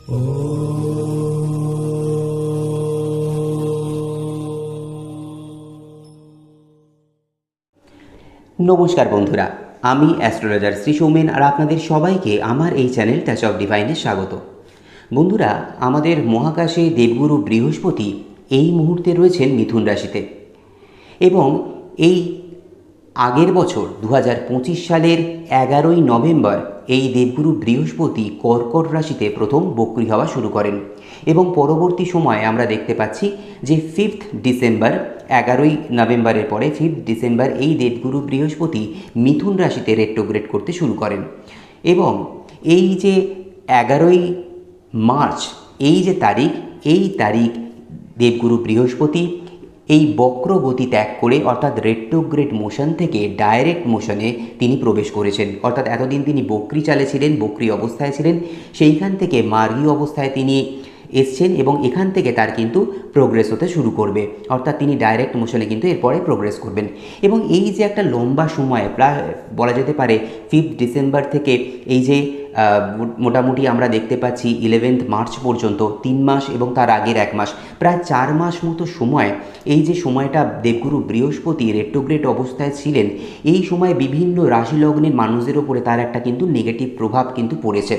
নমস্কার বন্ধুরা, আমি অ্যাস্ট্রোলজার শ্রী সৌমেন আর আপনাদের সবাইকে আমার এই চ্যানেল টাচ অফ ডিভাইনে স্বাগত। বন্ধুরা, আমাদের মহাকাশে দেবগুরু বৃহস্পতি এই মুহূর্তে রয়েছেন মিথুন রাশিতে এবং এই আগের বছর 2025 সালের 11ই নভেম্বর এই দেবগুরু বৃহস্পতি কর্কট রাশিতে প্রথম বক্রী হওয়া শুরু করেন এবং পরবর্তী সময়ে আমরা দেখতে পাচ্ছি যে 5th ডিসেম্বর, 11ই নভেম্বরের পরে 5th ডিসেম্বর এই দেবগুরু বৃহস্পতি মিথুন রাশিতে রেট্রোগ্রেড করতে শুরু করেন এবং এই যে 11ই মার্চ এই যে তারিখ, এই তারিখ দেবগুরু বৃহস্পতি এই বক্রগতি ত্যাগ করে অর্থাৎ রেট্রোগ্রেড মোশন থেকে ডাইরেক্ট মোশনে তিনি প্রবেশ করেছেন। অর্থাৎ এতদিন তিনি বক্রী চালে ছিলেন, বক্রী অবস্থায় ছিলেন, সেইখান থেকে মার্গী অবস্থায় তিনি এসছেন এবং এখান থেকে তার কিন্তু প্রোগ্রেস হতে শুরু করবে। অর্থাৎ তিনি ডাইরেক্ট মোশনে কিন্তু এরপরে প্রোগ্রেস করবেন এবং এই যে একটা লম্বা সময়, প্রায় বলা যেতে পারে 5th ডিসেম্বর থেকে এই যে মোটামুটি আমরা দেখতে পাচ্ছি 11th মার্চ পর্যন্ত 3 মাস এবং তার আগের 1 মাস, প্রায় 4 মাস মতো সময়, এই যে সময়টা দেবগুরু বৃহস্পতি রেট্রোগ্রেড অবস্থায় ছিলেন, এই সময় বিভিন্ন রাশি লগ্নের মানুষদের ওপরে তার একটা কিন্তু নেগেটিভ প্রভাব কিন্তু পড়েছে।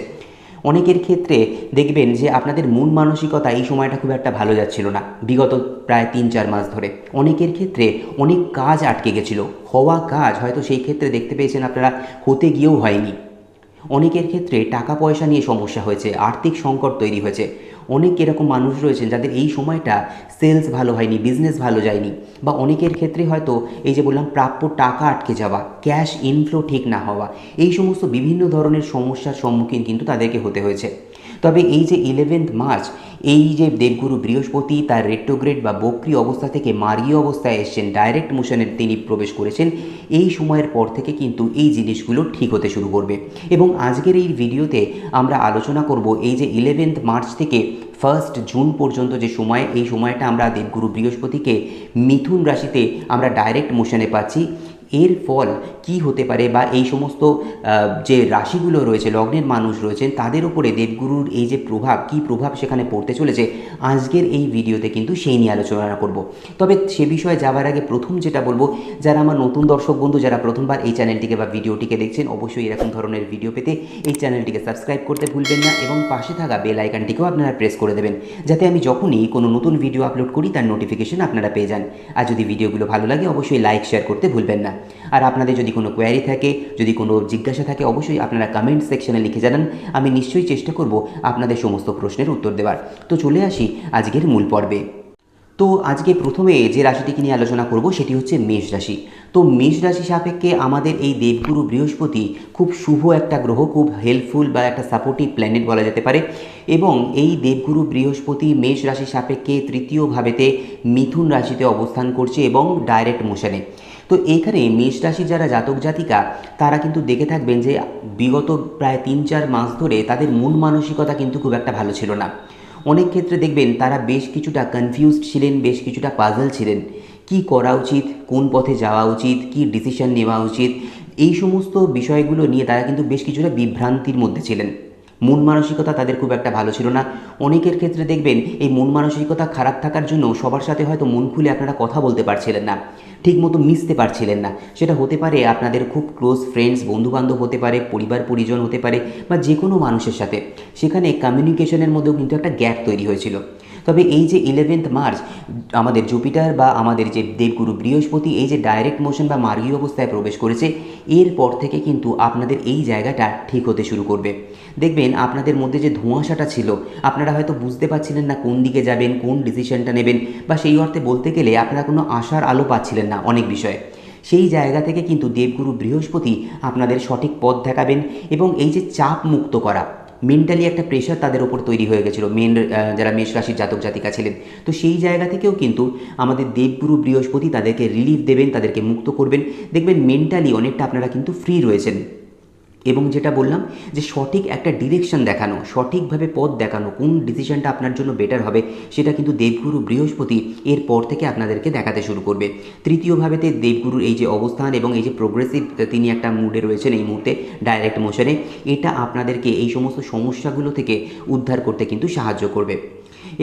অনেকের ক্ষেত্রে দেখবেন যে আপনাদের মন মানসিকতা এই সময়টা খুব একটা ভালো যাচ্ছিল না বিগত প্রায় 3-4 মাস ধরে। অনেকের ক্ষেত্রে অনেক কাজ আটকে গেছিলো, হওয়া কাজ হয়তো সেই ক্ষেত্রে দেখতে পেয়েছেন আপনারা হতে গিয়েও হয়নি। অনেকের ক্ষেত্রে টাকা পয়সা নিয়ে সমস্যা হয়েছে, আর্থিক সংকট তৈরি হয়েছে। অনেক এরকম মানুষ রয়েছেন যাদের এই সময়টা সেলস ভালো হয়নি, বিজনেস ভালো যায়নি, বা অনেকের ক্ষেত্রে হয়তো এই যে বললাম প্রাপ্য টাকা আটকে যাওয়া, ক্যাশ ইনফ্লো ঠিক না হওয়া, এই সমস্ত বিভিন্ন ধরনের সমস্যার সম্মুখীন কিন্তু তাদেরকে হতে হয়েছে। তবে এই যে 11th মার্চ এই যে দেবগুরু বৃহস্পতি তার রেট্রোগ্রেড বা বক্রী অবস্থা থেকে মার্গী অবস্থায় এসছেন, ডাইরেক্ট মোশনে তিনি প্রবেশ করেছেন, এই সময়ের পর থেকে কিন্তু এই জিনিসগুলো ঠিক হতে শুরু করবে। এবং আজকের এই ভিডিওতে আমরা আলোচনা করব এই যে 11th মার্চ থেকে 1st জুন পর্যন্ত যে সময়, এই সময়টা আমরা দেবগুরু বৃহস্পতিকে মিথুন রাশিতে আমরা ডাইরেক্ট মোশনে পাচ্ছি, এর ফল কি হতে পারে বা এই সমস্ত যে রাশিগুলো রয়েছে, লগ্নের মানুষ রয়েছেন, তাদের উপরে দেবগুরুর এই যে প্রভাব, কি প্রভাব সেখানে পড়তে চলেছে, আজকের এই ভিডিওতে কিন্তু সেই নিয়ে আলোচনা করব। তবে সে বিষয়ে যাওয়ার আগে প্রথম যেটা বলবো, যারা আমার নতুন দর্শক বন্ধু, যারা প্রথমবার এই চ্যানেলটিকে বা ভিডিওটিকে দেখছেন, অবশ্যই এরকম ধরনের ভিডিও পেতে এই চ্যানেলটিকে সাবস্ক্রাইব করতে ভুলবেন না এবং পাশে থাকা বেল আইকনটিকেও আপনারা প্রেস করে দেবেন, যাতে আমি যখনই কোনো নতুন ভিডিও আপলোড করি তার নোটিফিকেশন আপনারা পেয়ে যান। আর যদি ভিডিওগুলো ভালো লাগে অবশ্যই লাইক শেয়ার করতে ভুলবেন না। আর আপনাদের যদি কোনো কোয়ারি থাকে, যদি কোনো জিজ্ঞাসা থাকে, অবশ্যই আপনারা কমেন্ট সেকশনে লিখে জানান, আমি নিশ্চয়ই চেষ্টা করব আপনাদের সমস্ত প্রশ্নের উত্তর দেওয়ার। তো চলে আসি আজকের মূল পর্বে। তো আজকে প্রথমে যে রাশিটিকে নিয়ে আলোচনা করব সেটি হচ্ছে মেষ রাশি। তো মেষ রাশি সাপেক্ষে আমাদের এই দেবগুরু বৃহস্পতি খুব শুভ একটা গ্রহ, খুব হেল্পফুল বা একটা সাপোর্টিভ প্ল্যানেট বলা যেতে পারে। এবং এই দেবগুরু বৃহস্পতি মেষ রাশি সাপেক্ষে তৃতীয় ভাবেতে মিথুন রাশিতে অবস্থান করছে এবং ডাইরেক্ট মোশনে। তো এইখানে মেষ রাশি যারা জাতক জাতিকা, তারা কিন্তু দেখে থাকবেন যে বিগত প্রায় 3-4 মাস ধরে তাদের মন মানসিকতা কিন্তু খুব একটা ভালো ছিল না। অনেক ক্ষেত্রে দেখবেন তারা বেশ কিছুটা কনফিউজড ছিলেন, বেশ কিছুটা পাজল ছিলেন, কি করা উচিত, কোন পথে যাওয়া উচিত, কি ডিসিশন নেওয়া উচিত, এই সমস্ত বিষয়গুলো নিয়ে তারা কিন্তু বেশ কিছুটা বিভ্রান্তির মধ্যে ছিলেন। মন মানসিকতা তাদের খুব একটা ভালো ছিল না। অনেকের ক্ষেত্রে দেখবেন এই মন মানসিকতা খারাপ থাকার জন্য সবার সাথে হয়তো মন খুলে আপনারা কথা বলতে পারছিলেন না, ঠিকমতো মিশতে পারছিলেন না। সেটা হতে পারে আপনাদের খুব ক্লোজ ফ্রেন্ডস, বন্ধুবান্ধব হতে পারে, পরিবার পরিজন হতে পারে, বা যে কোনো মানুষের সাথে। সেখানে কমিউনিকেশনের মধ্যেও কিন্তু একটা গ্যাপ তৈরি হয়েছিল। তবে এই যে 11th মার্চ আমাদের জুপিটার বা আমাদের যে দেবগুরু বৃহস্পতি এই যে ডাইরেক্ট মোশন বা মার্গী অবস্থায় প্রবেশ করেছে, এরপর থেকে কিন্তু আপনাদের এই জায়গাটা ঠিক হতে শুরু করবে। দেখবেন আপনাদের মধ্যে যে ধোঁয়াশাটা ছিল, আপনারা হয়তো বুঝতে পারছিলেন না কোন দিকে যাবেন, কোন ডিসিশনটা নেবেন, বা সেই অর্থে বলতে গেলে আপনারা কোনো আশার আলো পাচ্ছিলেন না অনেক বিষয়ে। সেই জায়গা থেকে কিন্তু দেবগুরু বৃহস্পতি আপনাদের সঠিক পথ দেখাবেন এবং এই যে চাপ মুক্ত করা, মেন্টালি একটা প্রেশার তাদের ওপর তৈরি হয়ে গেছিলো যারা মেষ রাশির জাতক জাতিকা ছিলেন, তো সেই জায়গা থেকেও কিন্তু আমাদের দেবগুরু বৃহস্পতি তাদেরকে রিলিফ দেবেন, তাদেরকে মুক্ত করবেন। দেখবেন মেন্টালি অনেকটা আপনারা কিন্তু ফ্রি রয়েছেন। এবং যেটা বললাম যে সঠিক একটা ডিরেকশন দেখানো, সঠিকভাবে পথ দেখানো, কোন ডিসিশনটা আপনার জন্য বেটার হবে সেটা কিন্তু দেবগুরু বৃহস্পতি এরপর থেকে আপনাদেরকে দেখাতে শুরু করবে। তৃতীয়ভাবেতে দেবগুরুর এই যে অবস্থান এবং এই যে প্রোগ্রেসিভ তিনি একটা মুডে রয়েছেন এই মুহূর্তে ডাইরেক্ট মোশনে, এটা আপনাদেরকে এই সমস্ত সমস্যাগুলো থেকে উদ্ধার করতে কিন্তু সাহায্য করবে।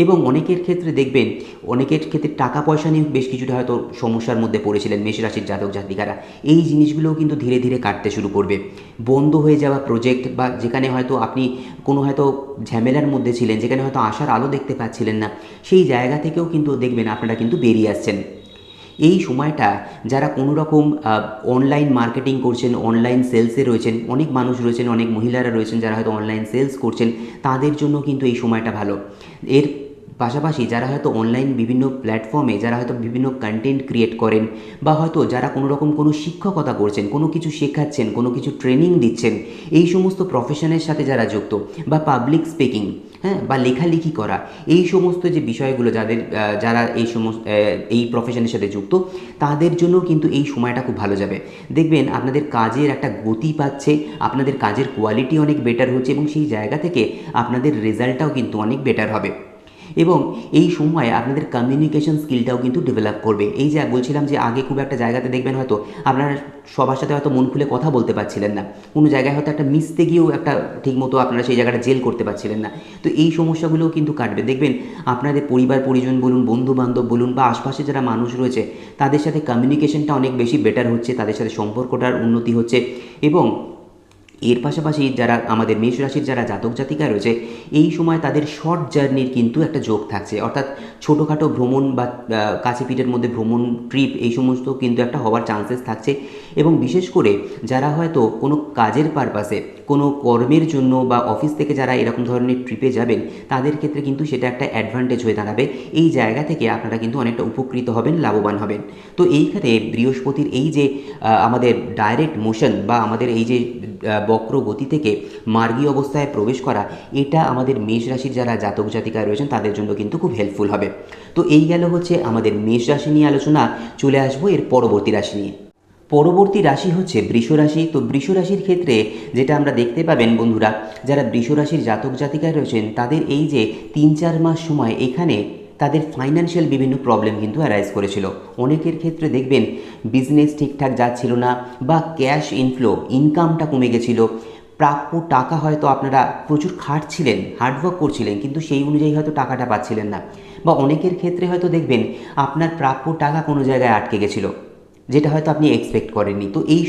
এবং অনেকের ক্ষেত্রে দেখবেন, অনেকের ক্ষেত্রে টাকা পয়সা নিয়ে বেশ কিছুটা হয়তো সমস্যার মধ্যে পড়েছিলেন মেষ রাশির জাতক জাতিকারা, এই জিনিসগুলোও কিন্তু ধীরে ধীরে কাটতে শুরু করবে। বন্ধ হয়ে যাওয়া প্রজেক্ট বা যেখানে হয়তো আপনি কোনো হয়তো ঝামেলার মধ্যে ছিলেন, যেখানে হয়তো আশার আলো দেখতে পাচ্ছিলেন না, সেই জায়গা থেকেও কিন্তু দেখবেন আপনারা কিন্তু বেরিয়ে আসছেন। এই সময়টা যারা কোনো রকম অনলাইন মার্কেটিং করছেন, অনলাইন সেলসে রয়েছেন, অনেক মানুষ রয়েছেন, অনেক মহিলারা রয়েছেন যারা হয়তো অনলাইন সেলস করছেন, তাদের জন্য কিন্তু এই সময়টা ভালো। এর পাশাপাশি যারা হয়তো অনলাইন বিভিন্ন প্ল্যাটফর্মে যারা হয়তো বিভিন্ন কন্টেন্ট ক্রিয়েট করেন, বা হয়তো যারা কোনো রকম কোনো শিক্ষকতা করছেন, কোনো কিছু শেখাচ্ছেন, কোনো কিছু ট্রেনিং দিচ্ছেন, এই সমস্ত প্রফেশনের সাথে যারা যুক্ত, বা পাবলিক স্পিকিং, হ্যাঁ, বা লেখালেখি করা, এই সমস্ত যে বিষয়গুলো যারা এই প্রফেশনের সাথে যুক্ত, তাদের জন্য কিন্তু এই সময়টা খুব ভালো যাবে। দেখবেন আপনাদের কাজের একটা গতি পাচ্ছে, আপনাদের কাজের কোয়ালিটি অনেক বেটার হচ্ছে, এবং সেই জায়গা থেকে আপনাদের রেজাল্টটাও কিন্তু অনেক বেটার হবে। এবং এই সময় আপনাদের কমিউনিকেশন স্কিলটাও কিন্তু ডেভেলপ করবে। এই যে বলছিলাম যে আগে খুব একটা জায়গাতে দেখবেন হয়তো আপনারা সবার সাথে হয়তো মন খুলে কথা বলতে পারছিলেন না, কোনো জায়গায় হয়তো একটা মিশতে গিয়েও একটা ঠিকমতো আপনারা সেই জায়গাটা জেল করতে পারছিলেন না। তো এই সমস্যাগুলোও কিন্তু কাটবে। দেখবেন আপনাদের পরিবার পরিজন বলুন, বন্ধু বান্ধব বলুন, বা আশপাশে যারা মানুষ রয়েছে, তাদের সাথে কমিউনিকেশনটা অনেক বেশি বেটার হচ্ছে, তাদের সাথে সম্পর্কটার উন্নতি হচ্ছে। এবং এর পাশাপাশি যারা আমাদের মেষ রাশির যারা জাতক জাতিকা রয়েছে, এই সময় তাদের শর্ট জার্নির কিন্তু একটা যোগ থাকছে, অর্থাৎ ছোটোখাটো ভ্রমণ বা কাছে পিঠের মধ্যে ভ্রমণ, ট্রিপ, এই সমস্ত কিন্তু একটা হওয়ার চান্সেস থাকছে। এবং বিশেষ করে যারা হয়তো কোনো কাজের পারপাসে, কোনো কর্মের জন্য বা অফিস থেকে যারা এরকম ধরনের ট্রিপে যাবেন, তাদের ক্ষেত্রে কিন্তু সেটা একটা অ্যাডভান্টেজ হয়ে দাঁড়াবে। এই জায়গা থেকে আপনারা কিন্তু অনেকটা উপকৃত হবেন, লাভবান হবেন। তো এইখানে বৃহস্পতির এই যে আমাদের ডাইরেক্ট মোশন বা আমাদের এই যে বক্র গতি থেকে মার্গী অবস্থায় প্রবেশ করা, এটা আমাদের মেষ রাশির যারা জাতক জাতিকায় রয়েছেন তাদের জন্য কিন্তু খুব হেল্পফুল হবে। তো এই গেল হচ্ছে আমাদের মেষ রাশি নিয়ে আলোচনা। চলে আসবো এর পরবর্তী রাশি নিয়ে। পরবর্তী রাশি হচ্ছে বৃষ রাশি। তো বৃষ রাশির ক্ষেত্রে যেটা আমরা দেখতে পাবেন বন্ধুরা, যারা বৃষ রাশির জাতক জাতিকায় রয়েছেন, তাদের এই যে 3-4 মাস সময় এখানে তাদের ফাইন্যান্সিয়াল বিভিন্ন প্রবলেম কিন্তু অ্যারাইজ করেছিল। অনেকের ক্ষেত্রে দেখবেন বিজনেস ঠিকঠাক যাচ্ছিল না, বা ক্যাশ ইনফ্লো, ইনকামটা কমে গেছিলো, প্রাপ্য টাকা হয়তো আপনারা প্রচুর খাটছিলেন, হার্ডওয়ার্ক করছিলেন, কিন্তু সেই অনুযায়ী হয়তো টাকাটা পাচ্ছিলেন না। বা অনেকের ক্ষেত্রে হয়তো দেখবেন আপনার প্রাপ্য টাকা কোনো জায়গায় আটকে গেছিলো, যেটা হয়তো আপনি এক্সপেক্ট করেননি। তো এই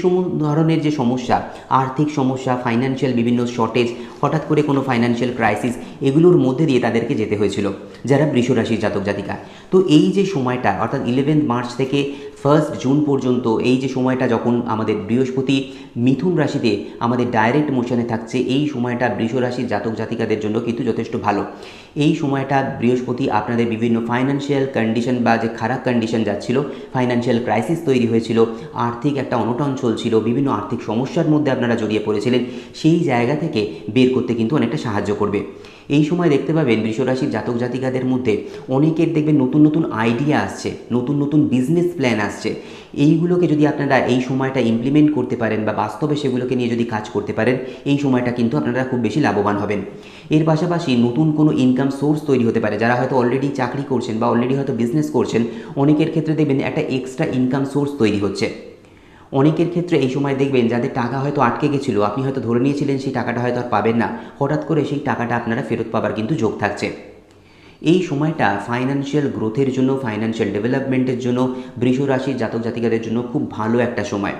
ধরনের যে সমস্যা, আর্থিক সমস্যা, ফাইন্যান্সিয়াল বিভিন্ন শর্টেজ, হঠাৎ করে কোনো ফাইন্যান্সিয়াল ক্রাইসিস, এগুলোর মধ্যে দিয়ে তাদেরকে যেতে হয়েছিল যারা বৃষ রাশির জাতক জাতিকা। তো এই যে সময়টা, অর্থাৎ 11 মার্চ থেকে 1 জুন পর্যন্ত, এই যে সময়টা যখন আমাদের বৃহস্পতি মিথুন রাশিতে আমাদের ডাইরেক্ট মোশনে থাকছে, এই সময়টা বৃষ রাশির জাতক জাতিকাদের জন্য কিন্তু যথেষ্ট ভালো। এই সময়টা বৃহস্পতি আপনাদের বিভিন্ন ফাইন্যান্সিয়াল কন্ডিশন বা যে খারাপ কন্ডিশন যাচ্ছিল, ফাইন্যান্সিয়াল ক্রাইসিস তৈরি হয়েছিল, আর্থিক একটা অনটন চলছিল, বিভিন্ন আর্থিক সমস্যার মধ্যে আপনারা জড়িয়ে পড়েছিলেন, সেই জায়গা থেকে বের করতে কিন্তু অনেকটা সাহায্য করবে। এই সময় দেখতে পাবেন বৃষ রাশির জাতক জাতিকাদের মধ্যে অনেকের দেখবেন নতুন নতুন আইডিয়া আসছে, নতুন নতুন বিজনেস প্ল্যান আসছে। এইগুলোকে যদি আপনারা এই সময়টা ইমপ্লিমেন্ট করতে পারেন বা বাস্তবে সেগুলোকে নিয়ে যদি কাজ করতে পারেন, এই সময়টা কিন্তু আপনারা খুব বেশি লাভবান হবেন। এর পাশাপাশি নতুন কোনো ইনকাম সোর্স তৈরি হতে পারে। যারা হয়তো অলরেডি চাকরি করছেন বা অলরেডি হয়তো বিজনেস করছেন, অনেকের ক্ষেত্রে দেখবেন একটা এক্সট্রা ইনকাম সোর্স তৈরি হচ্ছে। অনেকের ক্ষেত্রে এই সময় দেখবেন যাদের টাকা হয়তো আটকে গেছিলো, আপনি হয়তো ধরে নিয়েছিলেন সেই টাকাটা হয়তো আর পাবেন না, হঠাৎ করে সেই টাকাটা আপনারা ফেরত পাবার কিন্তু যোগ থাকছে। এই সময়টা ফাইন্যান্সিয়াল গ্রোথের জন্য, ফাইন্যান্সিয়াল ডেভেলপমেন্টের জন্য বৃষ রাশির জাতক জাতিকাদের জন্য খুব ভালো একটা সময়।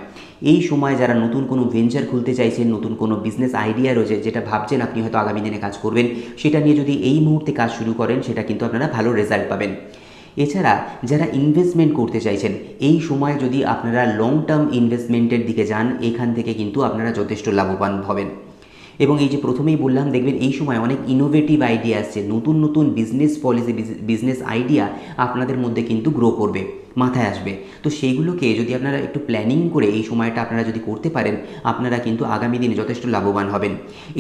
এই সময় যারা নতুন কোনো ভেঞ্চার খুলতে চাইছেন, নতুন কোনো বিজনেস আইডিয়া রয়েছে, যেটা ভাবছেন আপনি হয়তো আগামী দিনে কাজ করবেন, সেটা নিয়ে যদি এই মুহূর্তে কাজ শুরু করেন, সেটা কিন্তু আপনারা ভালো রেজাল্ট পাবেন। এছাড়া যারা ইনভেস্টমেন্ট করতে চাইছেন, এই সময় যদি আপনারা লং টার্ম ইনভেস্টমেন্টের দিকে যান, এখান থেকে কিন্তু আপনারা যথেষ্ট লাভবান হবেন। এবং এই যে প্রথমেই বললাম, দেখবেন এই সময় অনেক ইনোভেটিভ আইডিয়া আসছে, নতুন নতুন বিজনেস পলিসি, বিজনেস আইডিয়া আপনাদের মধ্যে কিন্তু গ্রো করবে। মাথায় আসবে। তো সেইগুলোকে যদি আপনারা একটু প্ল্যানিং করে এই সময়টা আপনারা যদি করতে পারেন, আপনারা কিন্তু আগামী দিনে যথেষ্ট লাভবান হবেন।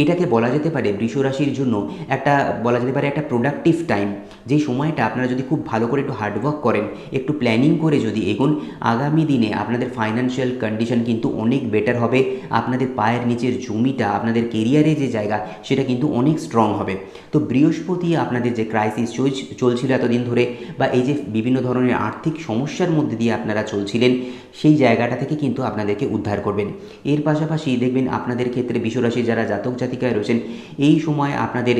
এটাকে বলা যেতে পারে বৃষ রাশির জন্য একটা, বলা যেতে পারে একটা প্রোডাক্টিভ টাইম। যেই সময়টা আপনারা যদি খুব ভালো করে একটু হার্ডওয়ার্ক করেন, একটু প্ল্যানিং করে যদি এগোন, আগামী দিনে আপনাদের ফাইন্যান্সিয়াল কন্ডিশন কিন্তু অনেক বেটার হবে। আপনাদের পায়ের নিচের জমিটা, আপনাদের কেরিয়ারে যে জায়গা, সেটা কিন্তু অনেক স্ট্রং হবে। তো বৃহস্পতি আপনাদের যে ক্রাইসিস চলছিল এতদিন ধরে, বা এই যে বিভিন্ন ধরনের আর্থিক সমস্যার মধ্যে দিয়ে আপনারা চলছিলেন, সেই জায়গাটা থেকে কিন্তু আপনাদেরকে উদ্ধার করবেন। এর পাশাপাশি দেখবেন আপনাদের ক্ষেত্রে বৃষরাশি যারা জাতক জাতিকায় রয়েছেন, এই সময় আপনাদের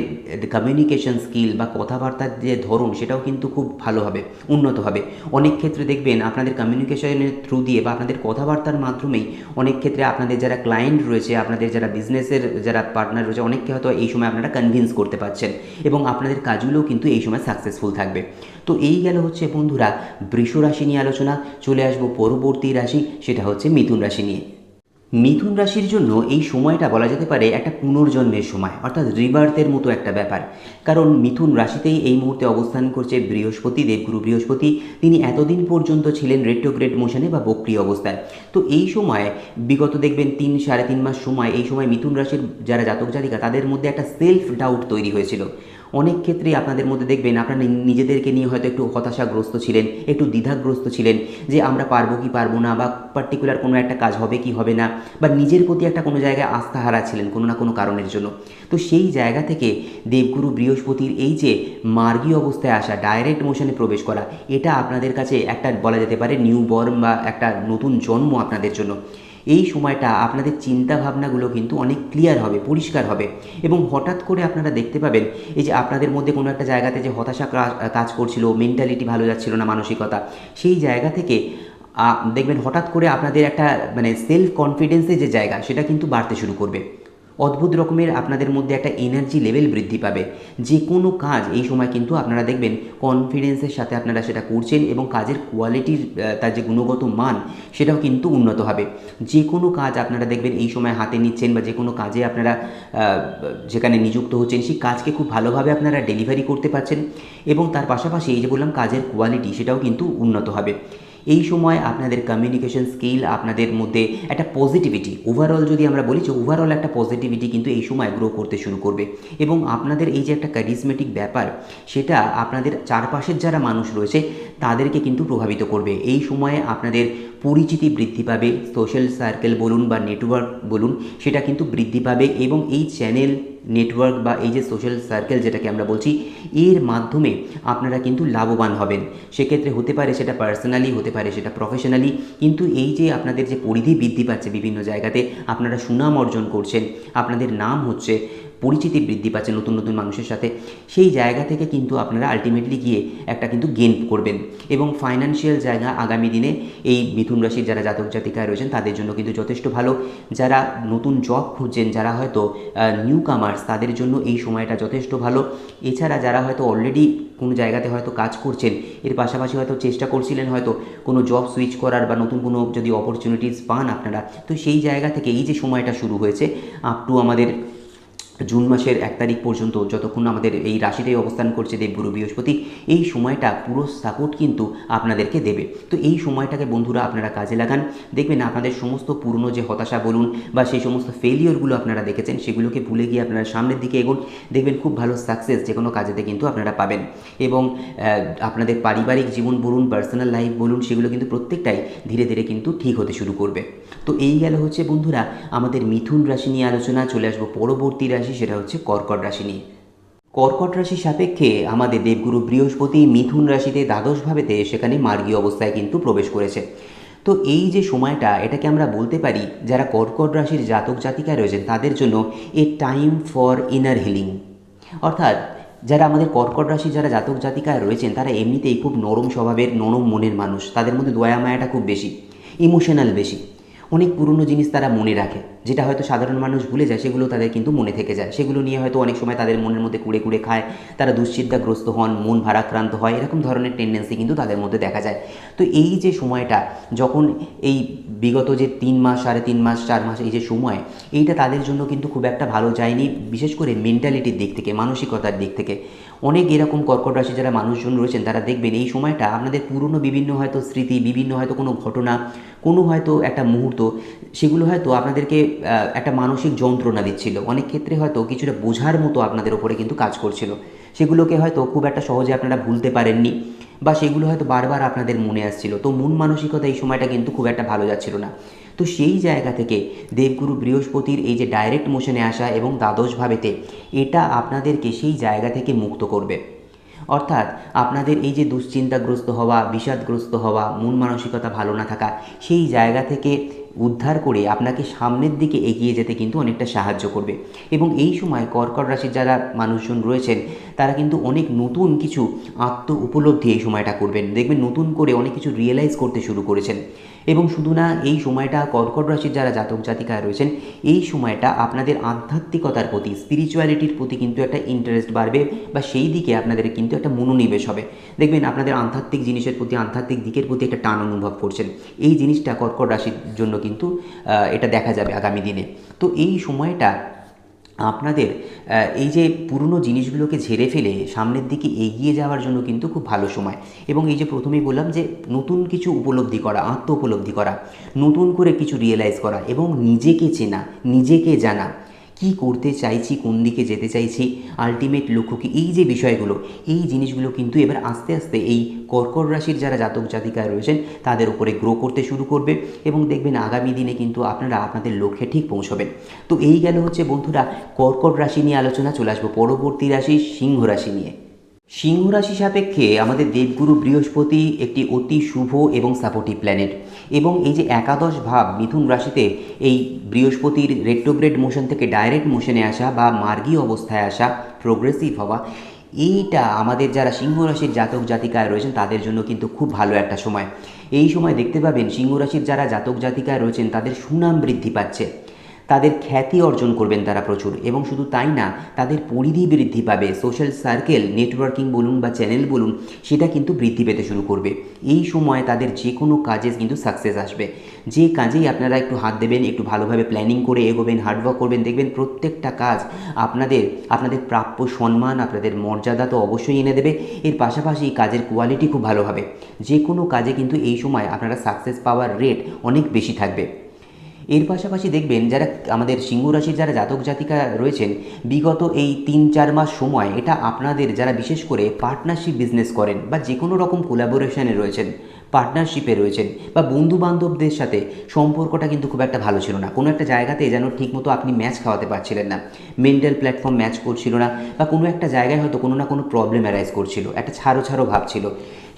কমিউনিকেশন স্কিল বা কথাবার্তার যে ধরন, সেটাও কিন্তু খুব ভালো হবে, উন্নত হবে। অনেক ক্ষেত্রে দেখবেন আপনাদের কমিউনিকেশনের থ্রু দিয়ে বা আপনাদের কথাবার্তার মাধ্যমেই অনেক ক্ষেত্রে আপনাদের যারা ক্লায়েন্ট রয়েছে, আপনাদের যারা বিজনেসের যারা পার্টনার রয়েছে, অনেককে হয়তো এই সময় আপনারা কনভিন্স করতে পারছেন এবং আপনাদের কাজগুলোও কিন্তু এই সময় সাকসেসফুল থাকবে। তো এই গেল হচ্ছে বন্ধুরা বৃষ রাশি নিয়ে আলোচনা। চলে আসবো পরবর্তী রাশি, সেটা হচ্ছে মিথুন রাশি নিয়ে। মিথুন রাশির জন্য এই সময়টা বলা যেতে পারে একটা পুনর্জন্মের সময়, অর্থাৎ রিবার্থের মতো একটা ব্যাপার। কারণ মিথুন রাশিতেই এই মুহূর্তে অবস্থান করছে বৃহস্পতি, দেবগুরু বৃহস্পতি। তিনি এতদিন পর্যন্ত ছিলেন রেট্রোগ্রেড মোশনে বা বক্রিয় অবস্থায়। তো এই সময় বিগত দেখবেন 3-3.5 মাস সময়, এই সময় মিথুন রাশির যারা জাতক জাতিকা, তাদের মধ্যে একটা সেলফ ডাউট তৈরি হয়েছিল। অনেক ক্ষেত্রেই আপনাদের মধ্যে দেখবেন আপনারা নিজেদেরকে নিয়ে হয়তো একটু হতাশাগ্রস্ত ছিলেন, একটু দ্বিধাগ্রস্ত ছিলেন যে আমরা পারবো কি পারবো না, বা পার্টিকুলার কোনো একটা কাজ হবে কি হবে না, বা নিজের প্রতি একটা কোনো জায়গায় আস্থা হারাচ্ছিলেন কোনো না কোনো কারণের জন্য। তো সেই জায়গা থেকে দেবগুরু বৃহস্পতির এই যে মার্গীয় অবস্থায় আসা, ডাইরেক্ট মোশনে প্রবেশ করা, এটা আপনাদের কাছে একটা বলা যেতে পারে নিউ বর্ন বা একটা নতুন জন্ম আপনাদের জন্য। এই সময়টা আপনাদের চিন্তা ভাবনাগুলো কিন্তু অনেক ক্লিয়ার হবে, পরিষ্কার হবে, এবং হঠাৎ করে আপনারা দেখতে পাবেন এই যে আপনাদের মধ্যে কোনো একটা জায়গাতে যে হতাশা কাজ করছিল, মেন্টালিটি ভালো যাচ্ছিল না, মানসিকতা, সেই জায়গা থেকে দেখবেন হঠাৎ করে আপনাদের একটা মানে সেলফ কনফিডেন্সের যে জায়গা, সেটা কিন্তু বাড়তে শুরু করবে। অদ্ভুত রকমের আপনাদের মধ্যে একটা এনার্জি লেভেল বৃদ্ধি পাবে। যে কোনো কাজ এই সময় কিন্তু আপনারা দেখবেন কনফিডেন্সের সাথে আপনারা সেটা করছেন, এবং কাজের কোয়ালিটির তার যে গুণগত মান, সেটাও কিন্তু উন্নত হবে। যে কোনো কাজ আপনারা দেখবেন এই সময় হাতে নিচ্ছেন, বা যে কোনো কাজে আপনারা যেখানে নিযুক্ত হচ্ছেন, সেই কাজকে খুব ভালোভাবে আপনারা ডেলিভারি করতে পারছেন, এবং তার পাশাপাশি এই যে বললাম কাজের কোয়ালিটি, সেটাও কিন্তু উন্নত হবে। এই সময় আপনাদের কমিউনিকেশন স্কিল, আপনাদের মধ্যে একটা পজিটিভিটি, ওভারঅল যদি আমরা বলি যে ওভারঅল একটা পজিটিভিটি কিন্তু এই সময় গ্রো করতে শুরু করবে, এবং আপনাদের এই যে একটা ক্যারিজমেটিক ব্যাপার, সেটা আপনাদের চারপাশের যারা মানুষ রয়েছে তাদেরকে কিন্তু প্রভাবিত করবে। এই সময়ে আপনাদের পরিচিতি বৃদ্ধি পাবে, সোশ্যাল সার্কেল বলুন বা নেটওয়ার্ক বলুন, সেটা কিন্তু বৃদ্ধি পাবে, এবং এই চ্যানেল, নেটওয়ার্ক বা এই যে সোশ্যাল সার্কেল যেটাকে আমরা বলছি, এর মাধ্যমে আপনারা কিন্তু লাভবান হবেন। সেক্ষেত্রে হতে পারে সেটা পার্সোনালি, হতে পারে সেটা প্রফেশনালি, কিন্তু এই যে আপনাদের যে পরিধি বৃদ্ধি পাচ্ছে, বিভিন্ন জায়গাতে আপনারা সুনাম অর্জন করছেন, আপনাদের নাম হচ্ছে, পরিচিতি বৃদ্ধি পাচ্ছে নতুন নতুন মানুষের সাথে, সেই জায়গা থেকে কিন্তু আপনারা আলটিমেটলি গিয়ে একটা কিন্তু গেইন করবেন। এবং ফাইন্যান্সিয়াল জায়গা আগামী দিনে এই মিথুন রাশির যারা জাতক জাতিকায় রয়েছেন তাদের জন্য কিন্তু যথেষ্ট ভালো। যারা নতুন জব খুঁজছেন, যারা হয়তো নিউ কামার্স, তাদের জন্য এই সময়টা যথেষ্ট ভালো। এছাড়া যারা হয়তো অলরেডি কোনো জায়গাতে হয়তো কাজ করছেন, এর পাশাপাশি হয়তো চেষ্টা করছিলেন হয়তো কোনো জব সুইচ করার, বা নতুন কোনো যদি অপরচুনিটিস পান আপনারা, তো সেই জায়গা থেকে এই যে সময়টা শুরু হয়েছে আপ টু আমাদের জুন মাসের 1 তারিখ পর্যন্ত, যতক্ষণ আমাদের এই রাশিটাই অবস্থান করছে দেবগুরু বৃহস্পতি, এই সময়টা পুরো সাপোর্ট কিন্তু আপনাদেরকে দেবে। তো এই সময়টাকে বন্ধুরা আপনারা কাজে লাগান। দেখবেন আপনাদের সমস্ত পুরনো যে হতাশা বলুন বা সেই সমস্ত ফেলিওরগুলো আপনারা দেখেছেন, সেগুলোকে ভুলে গিয়ে আপনারা সামনের দিকে এগোন। দেখবেন খুব ভালো সাকসেস যে কোনো কাজেতে কিন্তু আপনারা পাবেন, এবং আপনাদের পারিবারিক জীবন বলুন, পার্সোনাল লাইফ বলুন, সেগুলো কিন্তু প্রত্যেকটাই ধীরে ধীরে কিন্তু ঠিক হতে শুরু করবে। তো এই গেল হচ্ছে বন্ধুরা আমাদের মিথুন রাশি নিয়ে আলোচনা। চলে আসবো পরবর্তী রাশি, সেটা হচ্ছে কর্কট রাশি নিয়ে। কর্কট রাশি সাপেক্ষে আমাদের দেবগুরু বৃহস্পতি মিথুন রাশিতে দ্বাদশ ভাবেতে সেখানে মার্গীয় অবস্থায় কিন্তু প্রবেশ করেছে। তো এই যে সময়টা, এটাকে আমরা বলতে পারি যারা কর্কট রাশির জাতক জাতিকায় রয়েছেন তাদের জন্য এ টাইম ফর ইনার হিলিং। অর্থাৎ যারা আমাদের কর্কট রাশি যারা জাতক জাতিকায় রয়েছেন, তারা এমনিতেই খুব নরম স্বভাবের, নরম মনের মানুষ। তাদের মধ্যে দয়া মায়াটা খুব বেশি, ইমোশনাল বেশি, অনেক পুরনো জিনিস তারা মনে রাখে, যেটা হয়তো সাধারণ মানুষ ভুলে যায় সেগুলো তাদের কিন্তু মনে থেকে যায়, সেগুলো নিয়ে হয়তো অনেক সময় তাদের মনের মধ্যে কুড়ে কুড়ে খায়, তারা দুশ্চিন্তাগ্রস্ত হন, মন ভারাক্রান্ত হয়, এরকম ধরনের টেন্ডেন্সি কিন্তু তাদের মধ্যে দেখা যায়। তো এই যে সময়টা, যখন এই বিগত যে 3 মাস, 3.5 মাস, 4 মাস এই যে সময়, এইটা তাদের জন্য কিন্তু খুব একটা ভালো যায়নি, বিশেষ করে মেন্টালিটির দিক থেকে, মানসিকতার দিক থেকে। অনেক এরকম কর্কট রাশি যারা মানুষজন রয়েছেন তারা দেখবেন এই সময়টা আপনাদের পুরনো বিভিন্ন হয়তো স্মৃতি, বিভিন্ন হয়তো কোনো ঘটনা, কোনো হয়তো একটা মুহূর্ত, সেগুলো হয়তো আপনাদেরকে একটা মানসিক যন্ত্রণা দিচ্ছিল, অনেক ক্ষেত্রে হয়তো কিছুটা বোঝার মতো আপনাদের ওপরে কিন্তু কাজ করছিল, সেগুলোকে হয়তো খুব একটা সহজে আপনারা ভুলতে পারেননি, বা সেগুলো হয়তো বারবার আপনাদের মনে আসছিল। তো মন মানসিকতা এই সময়টা কিন্তু খুব একটা ভালো যাচ্ছিল না। তো সেই জায়গা থেকে দেবগুরু বৃহস্পতির এই যে ডাইরেক্ট মোশনে আসা এবং দ্বাদশ ভাবেতে, এটা আপনাদেরকে সেই জায়গা থেকে মুক্ত করবে। অর্থাৎ আপনাদের এই যে দুশ্চিন্তাগ্রস্ত হওয়া, বিষাদগ্রস্ত হওয়া, মন মানসিকতা ভালো না থাকা, সেই জায়গা থেকে উদ্ধার করে আপনাকে সামনের দিকে এগিয়ে যেতে কিন্তু অনেকটা সাহায্য করবে। এবং এই সময় কর্কট রাশির যারা মানুষজন রয়েছেন তারা কিন্তু অনেক নতুন কিছু আত্ম উপলব্ধি এই সময়টা করবেন, দেখবেন নতুন করে অনেক কিছু রিয়েলাইজ করতে শুরু করেছেন। এবং শুধু না, এই সময়টা কর্কট রাশির যারা জাতক জাতিকায় রয়েছেন, এই সময়টা আপনাদের আধ্যাত্মিকতার প্রতি, স্পিরিচুয়ালিটির প্রতি কিন্তু একটা ইন্টারেস্ট বাড়বে, বা সেই দিকে আপনাদের কিন্তু একটা মনোনিবেশ হবে। দেখবেন আপনাদের আধ্যাত্মিক জিনিসের প্রতি, আধ্যাত্মিক দিকের প্রতি একটা টান অনুভব করছেন। এই জিনিসটা কর্কট রাশির জন্য কিন্তু এটা দেখা যাবে আগামী দিনে। তো এই সময়টা আপনাদের এই যে পুরনো জিনিসগুলোকে ঝেড়ে ফেলে সামনের দিকে এগিয়ে যাওয়ার জন্য কিন্তু খুব ভালো সময়। এবং এই যে প্রথমেই বললাম যে নতুন কিছু উপলব্ধি করা, আত্ম উপলব্ধি করা, নতুন করে কিছু রিয়েলাইজ করা এবং নিজেকে চেনা, নিজেকে জানা, কি করতে চাইছি, কোন দিকে যেতে চাইছি, আলটিমেট লক্ষ্য কী, এই যে বিষয়গুলো, এই জিনিসগুলো কিন্তু এবার আস্তে আস্তে এই কর্কট রাশির যারা জাতক জাতিকায় রয়েছেন তাদের উপরে গ্রো করতে শুরু করবে, এবং দেখবেন আগামী দিনে কিন্তু আপনারা আপনাদের লক্ষ্যে ঠিক পৌঁছবেন। তো এই গেল হচ্ছে বন্ধুরা কর্কট রাশি নিয়ে আলোচনা। চলে আসবো পরবর্তী রাশি সিংহ রাশি নিয়ে। সিংহ রাশি সাপেক্ষে আমাদের দেবগুরু বৃহস্পতি একটি অতি শুভ এবং সাপোর্টিভ প্ল্যানেট, এবং এই যে একাদশ ভাব মিথুন রাশিতে এই বৃহস্পতির রেট্রোগ্রেড মোশন থেকে ডাইরেক্ট মোশনে আসা বা মার্গী অবস্থায় আসা, প্রোগ্রেসিভ হওয়া, এইটা আমাদের যারা সিংহ রাশির জাতক জাতিকায় রয়েছেন তাদের জন্য কিন্তু খুব ভালো একটা সময়। এই সময় দেখতে পাবেন সিংহ রাশির যারা জাতক জাতিকায় রয়েছেন তাদের সুনাম বৃদ্ধি পাচ্ছে, তাদের খ্যাতি অর্জন করবেন তারা প্রচুর, এবং শুধু তাই না, তাদের পরিধি বৃদ্ধি পাবে, সোশ্যাল সার্কেল, নেটওয়ার্কিং বলুন বা চ্যানেল বলুন, সেটা কিন্তু বৃদ্ধি পেতে শুরু করবে। এই সময় তাদের যে কোনো কাজে কিন্তু সাকসেস আসবে। যে কাজেই আপনারা একটু হাত দেবেন, একটু ভালোভাবে প্ল্যানিং করে এগোবেন, হার্ডওয়ার্ক করবেন, দেখবেন প্রত্যেকটা কাজ আপনাদের আপনাদের প্রাপ্য সম্মান, আপনাদের মর্যাদা তো অবশ্যই এনে দেবে, এর পাশাপাশি কাজের কোয়ালিটি খুব ভালো হবে। যে কোনো কাজে কিন্তু এই সময় আপনারা সাকসেস পাওয়ার রেট অনেক বেশি থাকবে। এর পাশাপাশি দেখবেন যারা আমাদের সিংহ রাশির যারা জাতক জাতিকা রয়েছেন, বিগত এই 3-4 মাস সময় এটা আপনাদের যারা বিশেষ করে পার্টনারশিপ বিজনেস করেন বা যে কোনো রকম কোলাবোরেশনে রয়েছেন, পার্টনারশিপে রয়েছেন, বা বন্ধু বান্ধবদের সাথে সম্পর্কটা কিন্তু খুব একটা ভালো ছিল না, কোনো একটা জায়গাতে যেন ঠিকমতো আপনি ম্যাচ খাওয়াতে পারছিলেন না, মেন্টাল প্ল্যাটফর্ম ম্যাচ করছিল না, বা কোনো একটা জায়গায় হয়তো কোনো না কোনো প্রবলেম অ্যারাইজ করছিল, একটা ছাড়ো ছাড়ো ভাব ছিল,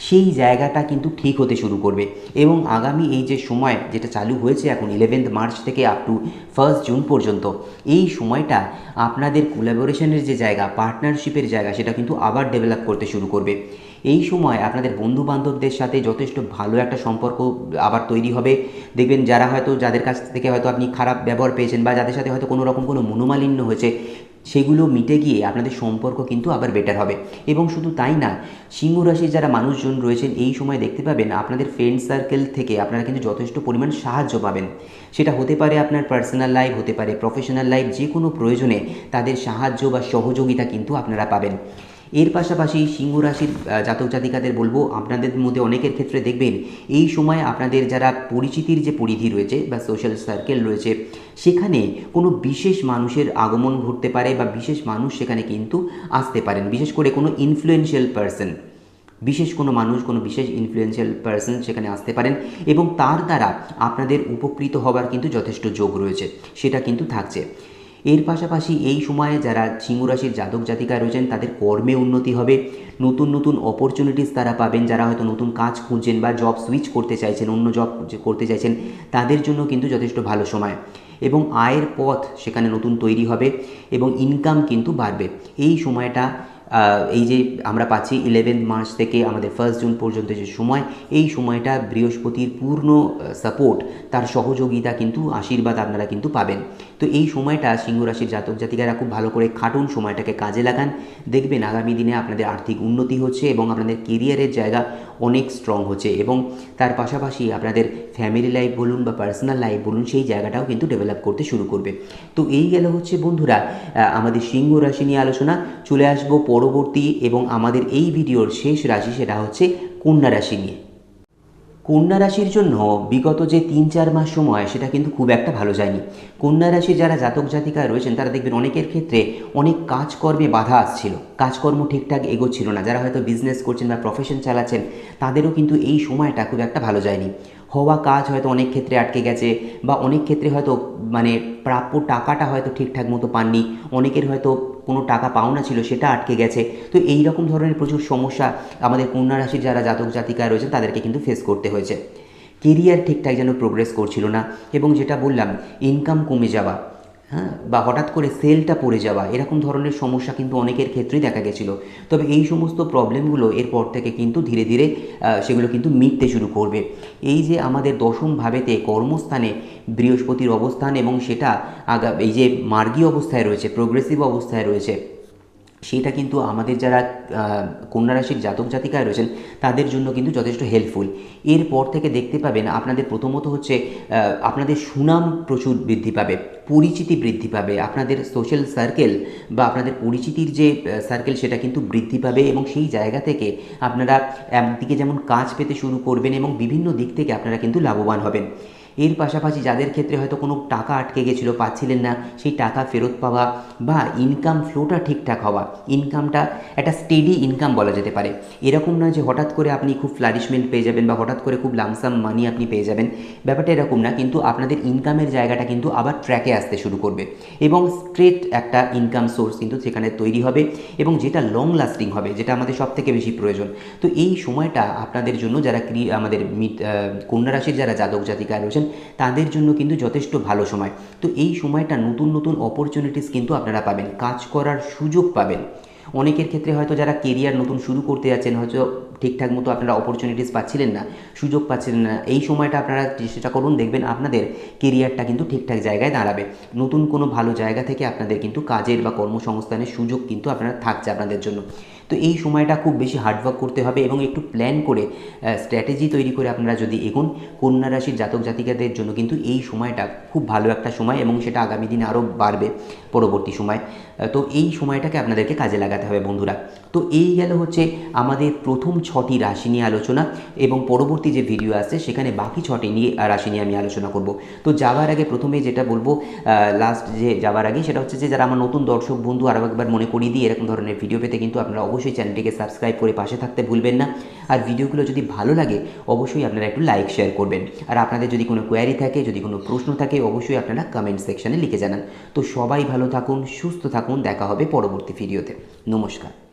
সেই জায়গাটা কিন্তু ঠিক হতে শুরু করবে। এবং আগামী এই যে সময় যেটা চালু হয়েছে এখন 11 মার্চ থেকে আপ টু 1 জুন পর্যন্ত, এই সময়টা আপনাদের কোলাবোরেশনের যে জায়গা, পার্টনারশিপের জায়গা, সেটা কিন্তু আবার ডেভেলপ করতে শুরু করবে। এই সময় আপনাদের বন্ধু বান্ধবদের সাথে যথেষ্ট ভালো একটা সম্পর্ক আবার তৈরি হবে। দেখবেন যারা হয়তো, যাদের কাছ থেকে হয়তো আপনি খারাপ ব্যবহার পেয়েছেন বা যাদের সাথে হয়তো কোনো রকম কোনো মনোমালিন্য হয়েছে, সেগুলো মিটে গিয়ে আপনাদের সম্পর্ক কিন্তু আবার বেটার হবে। এবং শুধু তাই না, সিংহ রাশির যারা মানুষজন রয়েছেন এই সময় দেখতে পাবেন আপনাদের ফ্রেন্ড সার্কেল থেকে আপনারা কিন্তু যথেষ্ট পরিমাণ সাহায্য পাবেন। সেটা হতে পারে আপনার পার্সোনাল লাইফ, হতে পারে প্রফেশনাল লাইফ, যে কোনো প্রয়োজনে তাদের সাহায্য বা সহযোগিতা কিন্তু আপনারা পাবেন। এর পাশাপাশি সিংহ রাশির জাতক জাতিকাদের বলবো, আপনাদের মধ্যে অনেকের ক্ষেত্রে দেখবেন এই সময় আপনাদের যারা পরিচিতির যে পরিধি রয়েছে বা সোশ্যাল সার্কেল রয়েছে, সেখানে কোনো বিশেষ মানুষের আগমন ঘটতে পারে বা বিশেষ মানুষ সেখানে কিন্তু আসতে পারেন, বিশেষ করে কোনো ইনফ্লুয়েন্সিয়াল পারসন, বিশেষ কোনো মানুষ, কোনো বিশেষ ইনফ্লুয়েন্সিয়াল পারসন সেখানে আসতে পারেন, এবং তার দ্বারা আপনাদের উপকৃত হবার কিন্তু যথেষ্ট যোগ রয়েছে, সেটা কিন্তু থাকছে। এর পাশাপাশি এই সময়ে যারা সিংহ রাশির জাতক জাতিকায় রয়েছেন তাদের কর্মে উন্নতি হবে, নতুন নতুন অপরচুনিটিস তারা পাবেন, যারা হয়তো নতুন কাজ খুঁজছেন বা জব সুইচ করতে চাইছেন, অন্য জব করতে চাইছেন, তাদের জন্য কিন্তু যথেষ্ট ভালো সময়, এবং আয়ের পথ সেখানে নতুন তৈরি হবে এবং ইনকাম কিন্তু বাড়বে। এই সময়টা এই যে আমরা পাচ্ছি 11 মার্চ থেকে আমাদের 1 জুন পর্যন্ত যে সময়, এই সময়টা বৃহস্পতির পূর্ণ সাপোর্ট, তার সহযোগিতা কিন্তু আশীর্বাদ আপনারা কিন্তু পাবেন। তো এই সময়টা সিংহ রাশির জাতক জাতিকারা খুব ভালো করে খাটুন, সময়টাকে কাজে লাগান, দেখবেন আগামী দিনে আপনাদের আর্থিক উন্নতি হচ্ছে এবং আপনাদের কেরিয়ারের জায়গা অনেক স্ট্রং হচ্ছে এবং তার পাশাপাশি আপনাদের ফ্যামিলি লাইফ বলুন বা পার্সোনাল লাইফ বলুন, সেই জায়গাটাও কিন্তু ডেভেলপ করতে শুরু করবে। তো এই গেল হচ্ছে বন্ধুরা আমাদের সিংহ রাশি নিয়ে আলোচনা। চলে আসবো পরবর্তী এবং আমাদের এই ভিডিওর শেষ রাশি, সেটা হচ্ছে কন্যা রাশি নিয়ে। কন্যা রাশির জন্য বিগত যে 3-4 মাস সময়, সেটা কিন্তু খুব একটা ভালো যায়নি। কন্যা রাশির যারা জাতক জাতিকা রয়েছেন তারা দেখবেন অনেকের ক্ষেত্রে অনেক কাজকর্মে বাধা আসছিল, কাজকর্ম ঠিকঠাক এগোচ্ছিল না। যারা হয়তো বিজনেস করছেন বা প্রফেশন চালাচ্ছেন, তাদেরও কিন্তু এই সময়টা খুব একটা ভালো যায়নি। হওয়া কাজ হয়তো অনেক ক্ষেত্রে আটকে গেছে, বা অনেক ক্ষেত্রে হয়তো মানে প্রাপ্য টাকাটা হয়তো ঠিকঠাক মতো পাননি, অনেকের হয়তো কোনো টাকা পাওনা ছিল সেটা আটকে গেছে। তো এই রকম ধরনের প্রচুর সমস্যা আমাদের কন্যা রাশির যারা জাতক জাতিকা রয়েছেন তাদেরকে কিন্তু ফেস করতে হয়েছে। কেরিয়ার ঠিকঠাক যেন প্রোগ্রেস করছিল না, এবং যেটা বললাম ইনকাম কমে যাওয়া, হ্যাঁ, বা হঠাৎ করে সেলটা পড়ে যাওয়া, এরকম ধরনের সমস্যা কিন্তু অনেকের ক্ষেত্রেই দেখা গেছিলো। তবে এই সমস্ত প্রবলেমগুলো এরপর থেকে কিন্তু ধীরে ধীরে সেগুলো কিন্তু মিটতে শুরু করবে। এই যে আমাদের দশম ভাবেতে কর্মস্থানে বৃহস্পতির অবস্থান, এবং সেটা এই যে মার্গী অবস্থায় রয়েছে, প্রোগ্রেসিভ অবস্থায় রয়েছে, সেটা কিন্তু আমাদের যারা কন্যা রাশির জাতক জাতিকায় রয়েছেন তাদের জন্য কিন্তু যথেষ্ট হেল্পফুল। এরপর থেকে দেখতে পাবেন আপনাদের প্রথমত হচ্ছে আপনাদের সুনাম প্রচুর বৃদ্ধি পাবে, পরিচিতি বৃদ্ধি পাবে, আপনাদের সোশ্যাল সার্কেল বা আপনাদের পরিচিতির যে সার্কেল সেটা কিন্তু বৃদ্ধি পাবে, এবং সেই জায়গা থেকে আপনারা একদিকে যেমন কাজ পেতে শুরু করবেন এবং বিভিন্ন দিক থেকে আপনারা কিন্তু লাভবান হবেন। এর পাশাপাশি যাদের ক্ষেত্রে হয়তো কোনো টাকা আটকে গেছিলো, পাচ্ছিলেন না, সেই টাকা ফেরত পাওয়া বা ইনকাম ফ্লোটা ঠিকঠাক হওয়া, ইনকামটা একটা স্টেডি ইনকাম বলা যেতে পারে। এরকম নয় যে হঠাৎ করে আপনি খুব ফ্লারিশমেন্ট পেয়ে যাবেন বা হঠাৎ করে খুব লামসাম মানি আপনি পেয়ে যাবেন, ব্যাপারটা এরকম না। কিন্তু আপনাদের ইনকামের জায়গাটা কিন্তু আবার ট্র্যাকে আসতে শুরু করবে, এবং স্ট্রেট একটা ইনকাম সোর্স কিন্তু সেখানে তৈরি হবে, এবং যেটা লং লাস্টিং হবে, যেটা আমাদের সব থেকে বেশি প্রয়োজন। তো এই সময়টা আপনাদের জন্য যারা আমাদের কন্যা রাশির যারা জাতক জাতিকা রয়েছেন তাদের জন্য কিন্তু যথেষ্ট ভালো সময়। তো এই সময়টা নতুন নতুন অপরচুনিটিস কিন্তু আপনারা পাবেন, কাজ করার সুযোগ পাবেন। অনেকের ক্ষেত্রে হয়তো যারা কেরিয়ার নতুন শুরু করতে যাচ্ছেন, হয়তো ঠিকঠাক মতো আপনারা অপরচুনিটিস পাচ্ছিলেন না, সুযোগ পাচ্ছিলেন না, এই সময়টা আপনারা চেষ্টা করুন, দেখবেন আপনাদের কেরিয়ারটা কিন্তু ঠিকঠাক জায়গায় দাঁড়াবে। নতুন কোনো ভালো জায়গা থেকে আপনাদের কিন্তু কাজের বা কর্মসংস্থানের সুযোগ কিন্তু আপনারা থাকছে আপনাদের জন্য। তো এই সময়টা খুব বেশি হার্ডওয়ার্ক করতে হবে এবং একটু প্ল্যান করে স্ট্র্যাটেজি তৈরি করে আপনারা যদি এগোন, কন্যা রাশির জাতক জাতিকাদের জন্য কিন্তু এই সময়টা খুব ভালো একটা সময়, এবং সেটা আগামী দিনে আরও বাড়বে পরবর্তী সময়। তো এই সময়টাকে আপনাদেরকে কাজে লাগাতে হবে বন্ধুরা। তো এই গেল হচ্ছে আমাদের প্রথম 6টি রাশি নিয়ে আলোচনা, এবং পরবর্তী যে ভিডিও আসছে সেখানে বাকি 6টি নিয়ে রাশি নিয়ে আমি আলোচনা করব। তো যাওয়ার আগে প্রথমে যেটা বলবো, যাওয়ার আগে সেটা হচ্ছে যে যারা আমার নতুন দর্শক বন্ধু, আরও একবার মনে করিয়ে দিই, এরকম ধরনের ভিডিও পেতে কিন্তু আপনারা অবশ্যই চ্যানেলটিকে সাবস্ক্রাইব করে পাশে থাকতে ভুলবেন না। আর ভিডিওগুলো যদি ভালো লাগে অবশ্যই আপনারা একটু লাইক শেয়ার করবেন। আর আপনাদের যদি কোনো কোয়ারি থাকে, যদি কোনো প্রশ্ন থাকে, অবশ্যই আপনারা কমেন্ট সেকশনে লিখে জানান। তো সবাই ভালো থাকুন, সুস্থ থাকুন, দেখা হবে পরবর্তী ভিডিওতে। নমস্কার।